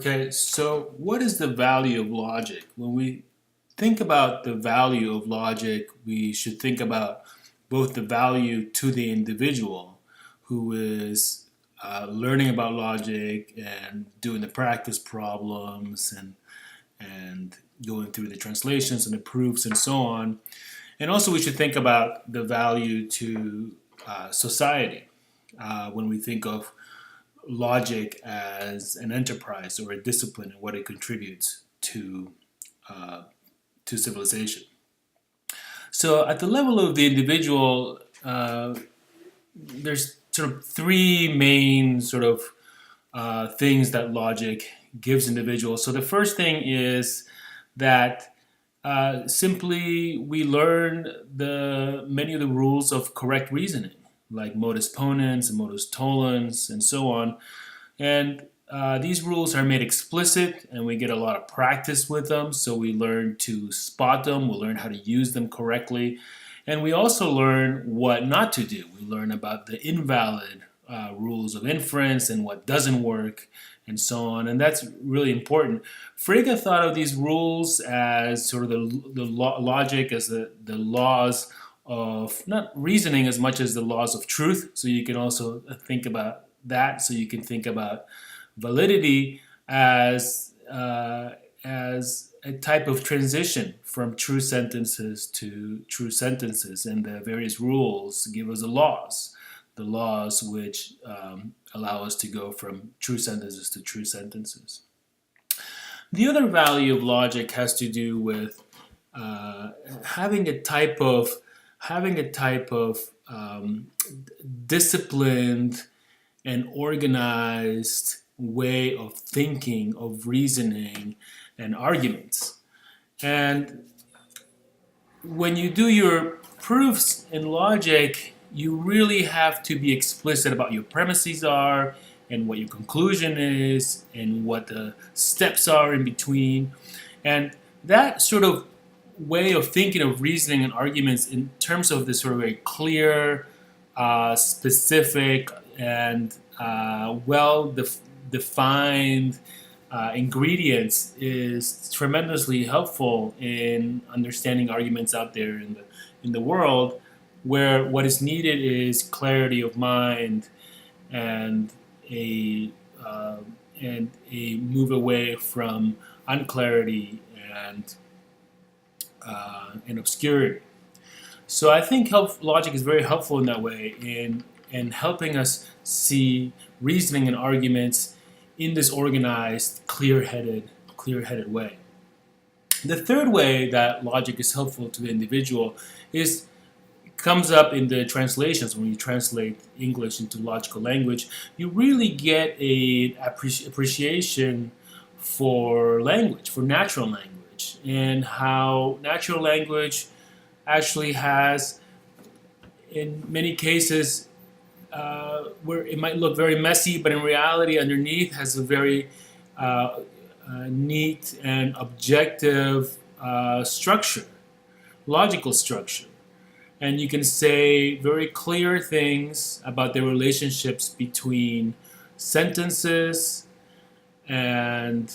Okay, so what is the value of logic? When we think about the value of logic, we should think about both the value to the individual who is learning about logic and doing the practice problems and going through the translations and the proofs and so on. And also, we should think about the value to society when we think of logic as an enterprise or a discipline and what it contributes uh, to civilization. So, at the level of the individual, there's sort of three main sort of things that logic gives individuals. So, the first thing is that simply we learn the many of the rules of correct reasoning, like modus ponens and modus tollens, and so on. And these rules are made explicit, and we get a lot of practice with them. So we learn to spot them, we learn how to use them correctly, and we also learn what not to do. We learn about the invalid rules of inference and what doesn't work, and so on. And that's really important. Frege thought of these rules as sort of the logic, as the laws of not reasoning as much as the laws of truth. So you can also think about that. So you can think about validity as a type of transition from true sentences to true sentences, and the various rules give us the laws which allow us to go from true sentences to true sentences. The other value of logic has to do with uh, having a type of having a type of disciplined and organized way of thinking, of reasoning, and arguments. And when you do your proofs in logic, you really have to be explicit about your premises are and what your conclusion is and what the steps are in between. And that sort of way of thinking of reasoning and arguments in terms of this sort of very clear, specific, and defined ingredients is tremendously helpful in understanding arguments out there in the world, where what is needed is clarity of mind and a uh, and a move away from unclarity and obscurity. So I think logic is very helpful in that way in helping us see reasoning and arguments in this organized, clear-headed way. The third way that logic is helpful to the individual is comes up in the translations. When you translate English into logical language, you really get a appreciation for language, for natural language, and how natural language actually has, in many cases, where it might look very messy, but in reality, underneath has a very neat and objective structure, logical structure. And you can say very clear things about the relationships between sentences and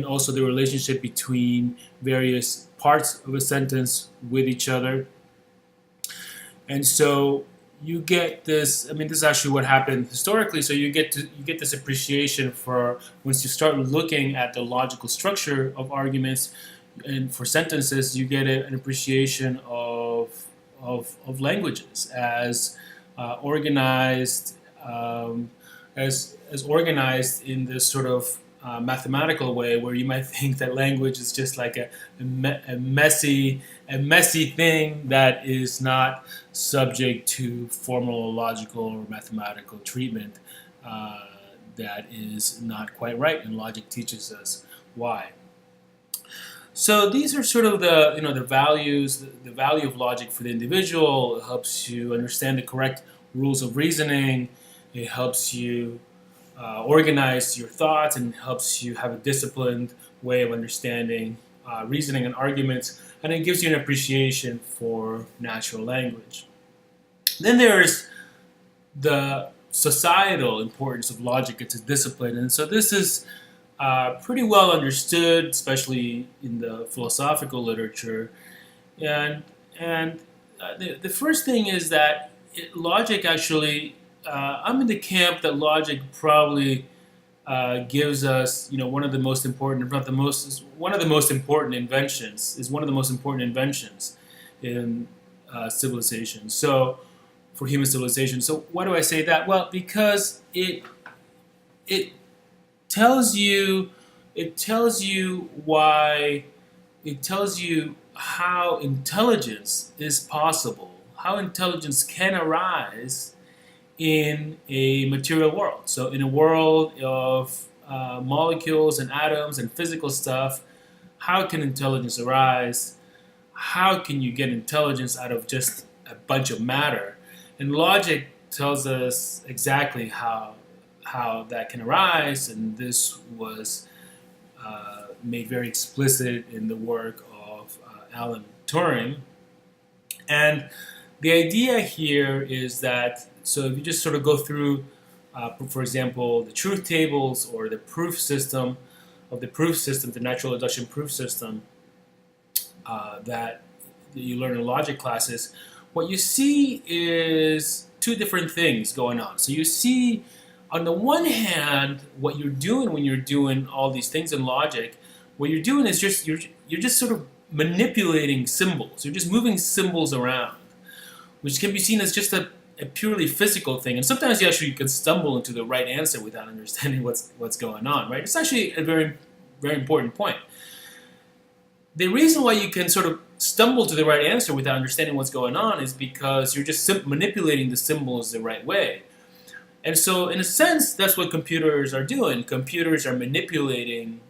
also the relationship between various parts of a sentence with each other. And so you get this. I mean, this is actually what happened historically. So you get this appreciation for once you start looking at the logical structure of arguments, and for sentences, you get an appreciation of languages as organized as organized in this sort of mathematical way, where you might think that language is just like a messy thing that is not subject to formal logical or mathematical treatment. That is not quite right, and logic teaches us why. So these are sort of the values, the value of logic for the individual. It helps you understand the correct rules of reasoning. It helps you organize your thoughts and helps you have a disciplined way of understanding reasoning and arguments. And it gives you an appreciation for natural language. Then there's the societal importance of logic. It's a discipline, and so this is pretty well understood, especially in the philosophical literature. And the first thing is that logic actually, I'm in the camp that logic probably gives us, one of the most important, if not the most, is one of the most important inventions, is one of the most important inventions in civilization. So, for human civilization. So, why do I say that? Well, because it tells you, it tells you why, it tells you how intelligence is possible, how intelligence can arise in a material world. So, in a world of molecules and atoms and physical stuff, how can intelligence arise? How can you get intelligence out of just a bunch of matter? And logic tells us exactly how that can arise, and this was made very explicit in the work of Alan Turing. And the idea here is that, so if you just sort of go through, for example, the truth tables or the proof system the natural deduction proof system that you learn in logic classes, what you see is two different things going on. So you see, on the one hand, what you're doing when you're doing all these things in logic, what you're doing is you're just sort of manipulating symbols. You're just moving symbols around, which can be seen as just a purely physical thing. And sometimes you can stumble into the right answer without understanding what's going on, right? It's actually a very, very important point. The reason why you can sort of stumble to the right answer without understanding what's going on is because you're just manipulating the symbols the right way. And so, in a sense, that's what computers are doing. Computers are manipulating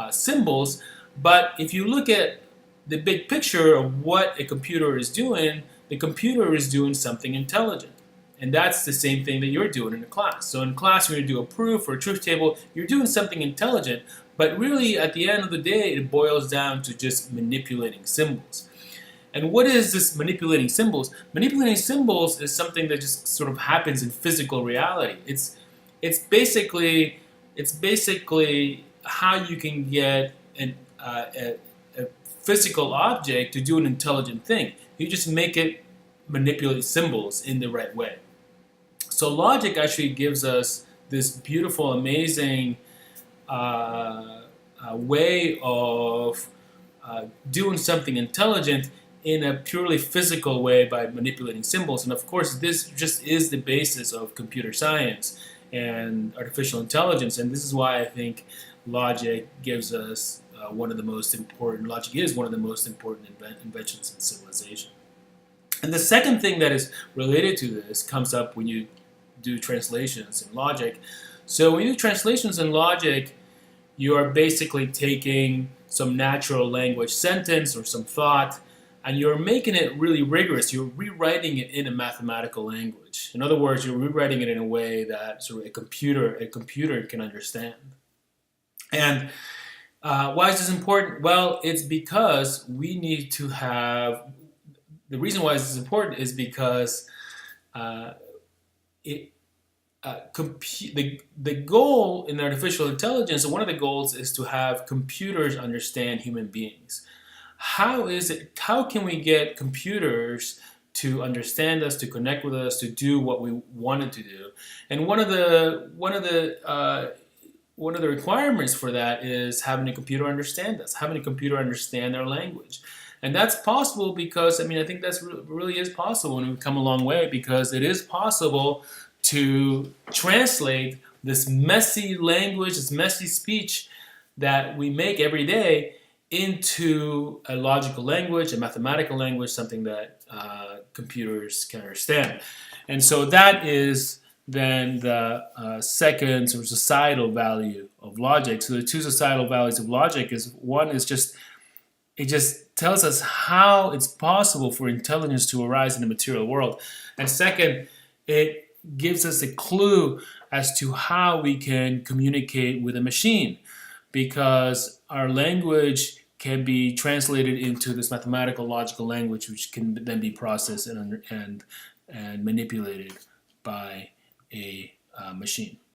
symbols, but if you look at the big picture of what a computer is doing, the computer is doing something intelligent. And that's the same thing that you're doing in a class. So in class, when you do a proof or a truth table, you're doing something intelligent, but really, at the end of the day, it boils down to just manipulating symbols. And what is this manipulating symbols? Manipulating symbols is something that just sort of happens in physical reality. It's basically how you can get a physical object to do an intelligent thing. You just make it manipulate symbols in the right way. So logic actually gives us this beautiful, amazing way of doing something intelligent in a purely physical way by manipulating symbols. And of course, this just is the basis of computer science and artificial intelligence. And this is why I think logic gives us logic is one of the most important inventions in civilization. And the second thing that is related to this comes up when you do translations in logic. So when you do translations in logic, you are basically taking some natural language sentence or some thought, and you're making it really rigorous. You're rewriting it in a mathematical language. In other words, you're rewriting it in a way that sort of a computer can understand. And why is this important? Well, it's because we need to have. The reason why this is important is because it the goal in artificial intelligence, one of the goals is to have computers understand human beings. How can we get computers to understand us, to connect with us, to do what we wanted to do? And one of the requirements for that is having a computer understand us, having a computer understand our language. And that's possible because, I think that's really is possible, and we've come a long way because it is possible to translate this messy language, this messy speech that we make every day into a logical language, a mathematical language, something that computers can understand. And so that is then the second sort of societal value of logic. So the two societal values of logic is, one is it just tells us how it's possible for intelligence to arise in the material world. And second, it gives us a clue as to how we can communicate with a machine, because our language can be translated into this mathematical logical language, which can then be processed and manipulated by a machine.